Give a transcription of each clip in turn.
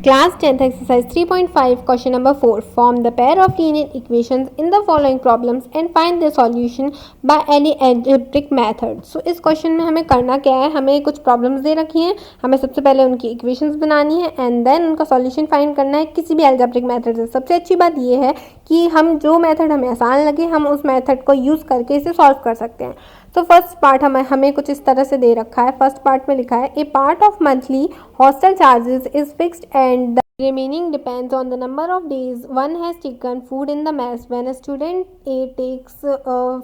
Class 10th exercise 3.5 question number 4. Form the pair of linear equations in the following problems and find the solution by any algebraic method. So इस question में हमें करना क्या है, हमें कुछ problems they रखी हैं, हमें सबसे पहले उनकी इक्वेशंस बनानी है एंड देन उनका सॉल्यूशन फाइंड करना है किसी भी अलजेब्रिक मेथड से. सबसे अच्छी बात ये है कि हम जो मेथड हमें आसान लगे हम उस मेथड को यूज़ करके इसे सॉल्व कर सकते हैं. तो फर्स्ट पार्ट हमें कुछ इस तरह से दे रखा है. फर्स्ट पार्ट में लिखा है a part of monthly hostel charges is fixed and the remaining depends on the number of days one has taken food in the mess. When a student A takes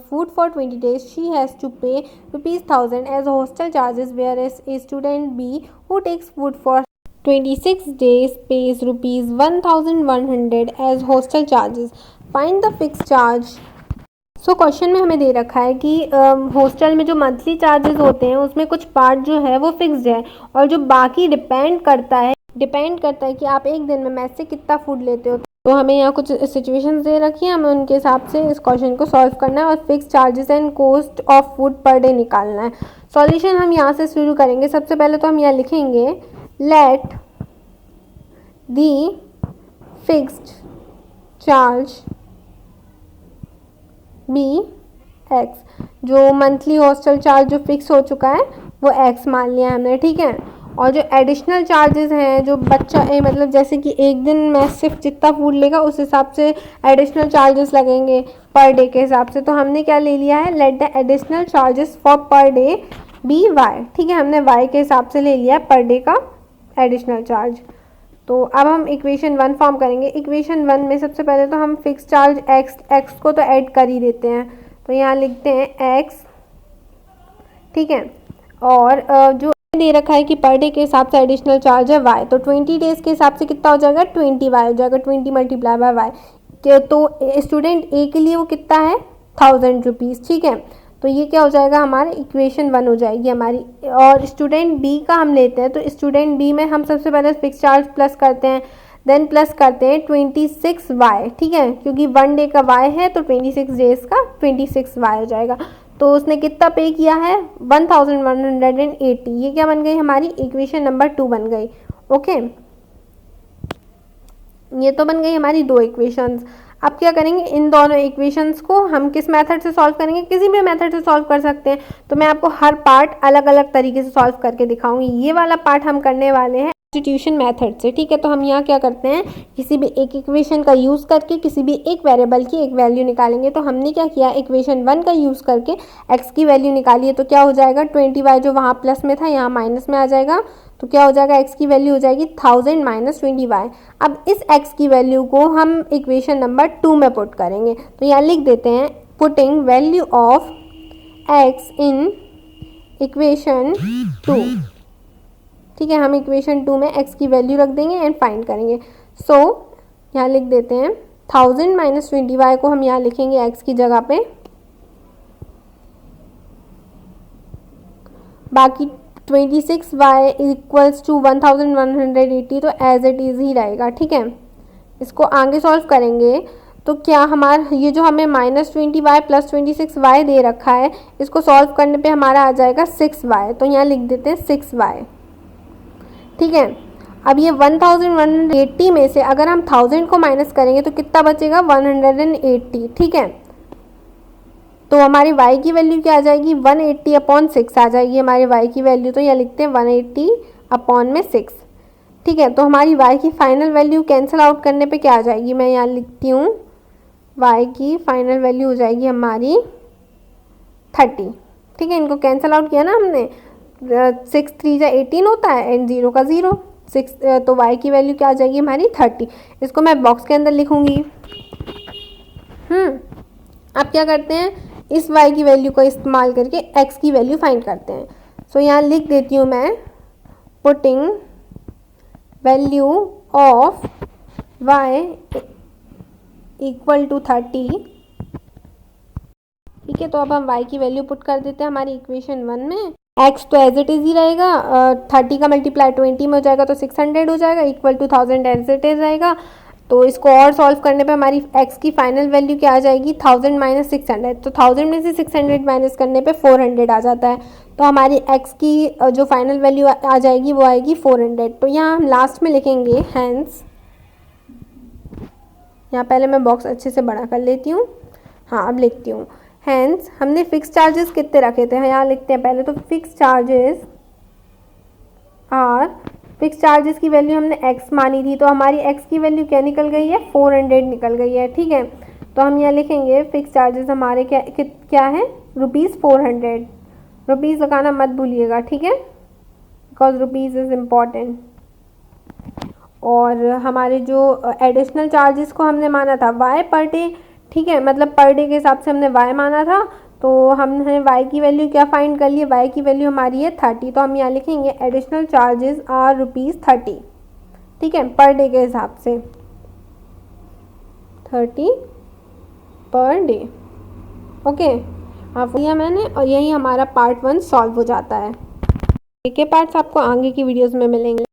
food for 20 days, she has to pay rupees 1000 as hostel charges, whereas a student B who takes food for 26 days pays rupees 1100 as hostel charges. Find the fixed charge. So question में हमें दे रखा है कि hostel में जो monthly charges होते हैं उसमें कुछ पार्ट जो है वो फिक्स्ड है और जो बाकी डिपेंड करता है कि आप एक दिन में मेस से कितना फूड लेते हो. तो हमें यहाँ कुछ सिचुएशंस दे रखी हैं, हमें उनके हिसाब से इस क्वेश्चन को सॉल्व करना है और fix charges and cost of food per day निकालना है. सॉल्यूशन हम यहाँ से शुरू करेंगे. सबसे पहले तो हम यहाँ लिखेंगे let the fixed charge be x. जो मंथली हॉस्टल चार्ज जो फिक्स हो चुका है वो एक्स मान लिया हमने, ठीक है. और जो एडिशनल चार्जेस हैं जो बच्चा मतलब जैसे कि एक दिन में सिर्फ जितना फूड लेगा उस हिसाब से एडिशनल चार्जेस लगेंगे पर डे के हिसाब से. तो हमने क्या ले लिया है, let the additional charges for per day be y. ठीक है, हमने वाई के हिसाब से ले लिया है पर डे का एडिशनल चार्ज. तो अब हम इक्वेशन 1 फॉर्म करेंगे. इक्वेशन 1 में सबसे पहले तो हम फिक्स चार्ज एक्स को तो ऐड कर ही देते हैं. तो यहाँ लिखते हैं एक्स, ठीक है. और जो दे रखा है कि पर डे के हिसाब से एडिशनल चार्ज है वाई, तो 20 डेज के हिसाब से कितना हो जाएगा, 20 वाई हो जाएगा. 20 मल्टीप्लाई बाय वाई. तो स्टूडेंट ए के लिए वो कितना है 1000 रुपीज़, ठीक है. तो ये क्या हो जाएगा, हमारे इक्वेशन 1 हो जाएगी हमारी. और स्टूडेंट बी का हम लेते हैं. तो स्टूडेंट बी में हम सबसे पहले फिक्स चार्ज प्लस करते हैं, देन प्लस करते हैं 26 वाई, ठीक है. क्योंकि 1 डे का वाई है तो 26 डेज का 26 वाई हो जाएगा. तो उसने कितना पे किया है 1180. ये क्या बन गई हमारी इक्वेशन नंबर 2 बन गई. ओके, ये तो बन गई हमारी 2 इक्वेशंस. अब क्या करेंगे, इन दोनों इक्वेशंस को हम किस मेथड से सॉल्व करेंगे, किसी भी मेथड से सॉल्व कर सकते हैं. तो मैं आपको हर पार्ट अलग अलग तरीके से सॉल्व करके दिखाऊंगी. ये वाला पार्ट हम करने वाले हैं सब्स्टिट्यूशन मेथड से, ठीक है. तो हम यहाँ क्या करते हैं, किसी भी एक इक्वेशन का यूज़ करके किसी भी एक वेरिएबल की एक वैल्यू निकालेंगे. तो हमने क्या किया, इक्वेशन 1 का यूज़ करके एक्स की वैल्यू निकाली है. तो क्या हो जाएगा 20 वाई जो वहाँ प्लस में था यहाँ माइनस में आ जाएगा. तो क्या हो जाएगा, एक्स की वैल्यू हो जाएगी 1000 माइनस 20 वाई. अब इस एक्स की वैल्यू को हम इक्वेशन नंबर 2 में पुट करेंगे. तो यहाँ लिख देते हैं putting value of x in equation 2, ठीक है. हम इक्वेशन 2 में एक्स की वैल्यू रख देंगे एंड फाइंड करेंगे. सो यहाँ लिख देते हैं 1000 माइनस 20 वाई को हम यहाँ लिखेंगे एक्स की जगह पे. बाकी 26 वाई इक्वल्स टू 1180 तो एज इट इज़ ही रहेगा, ठीक है. इसको आगे सॉल्व करेंगे तो क्या हमारा ये जो हमें माइनस 20 वाई प्लस 26 वाई दे रखा है इसको सॉल्व करने पे हमारा आ जाएगा 6 वाई. तो यहाँ लिख देते हैं 6 वाई, ठीक है. अब ये 1180 में से अगर हम 1000 को माइनस करेंगे तो कितना बचेगा 180, ठीक है. तो हमारी y की वैल्यू क्या आ जाएगी 180 अपॉन 6 आ जाएगी हमारी y की वैल्यू. तो यहाँ लिखते हैं 180 अपॉन में 6, ठीक है. तो हमारी y की फाइनल वैल्यू कैंसिल आउट करने पे क्या आ जाएगी, मैं यहाँ लिखती हूँ y की फाइनल वैल्यू हो जाएगी हमारी 30, ठीक है. इनको कैंसिल आउट किया ना हमने, 6 3 जा 18 होता है एंड 0 का 0 6. तो y की वैल्यू क्या आ जाएगी हमारी 30. इसको मैं बॉक्स के अंदर लिखूँगी. अब क्या करते हैं, इस y की वैल्यू को इस्तेमाल करके x की वैल्यू फाइंड करते हैं. सो यहाँ लिख देती हूँ मैं putting value of y equal to 30, ठीक है. तो अब हम y की वैल्यू पुट कर देते हैं हमारी इक्वेशन 1 में. x तो एज इट इज़ ही रहेगा, 30 का मल्टीप्लाई 20 में हो जाएगा तो 600 हो जाएगा, equal to 1000 as it is रहेगा. तो इसको और सॉल्व करने पे हमारी x की फाइनल वैल्यू क्या आ जाएगी 1000 माइनस 600। तो 1000 में से 600 माइनस करने पे 400 आ जाता है। तो हमारी x की जो फाइनल वैल्यू आ जाएगी वो आएगी 400। तो यहाँ हम लास्ट में लिखेंगे हैंस, यहाँ पहले मैं बॉक्स अच्छे से बड़ा कर लेती हूँ। हाँ अब लिखती हूँ हैंस हमने फिक्स चार्जेस कितने रखे थे, यहाँ लिखते हैं पहले। तो fix charges are, fix charges की वैल्यू हमने x मानी थी, तो हमारी x की वैल्यू क्या निकल गई है 400 निकल गई है। ठीक है, तो हम यहाँ लिखेंगे फिक्स चार्जेस हमारे क्या है ₹400। रुपीज़ लगाना मत भूलिएगा, ठीक है, बिकॉज रुपीज़ इज़ इम्पॉर्टेंट। और हमारे जो एडिशनल चार्जेस को हमने माना था y पर डे, ठीक है, मतलब पर डे के हिसाब से हमने y माना था। तो हमने y की वैल्यू क्या फाइंड कर ली, y की वैल्यू हमारी है 30। तो हम यहाँ लिखेंगे एडिशनल चार्जेस आर ₹30, ठीक है, पर डे के हिसाब से 30 पर डे। ओके, आप लिया मैंने, और यही हमारा पार्ट 1 सॉल्व हो जाता है। के पार्ट्स आपको आगे की वीडियोस में मिलेंगे।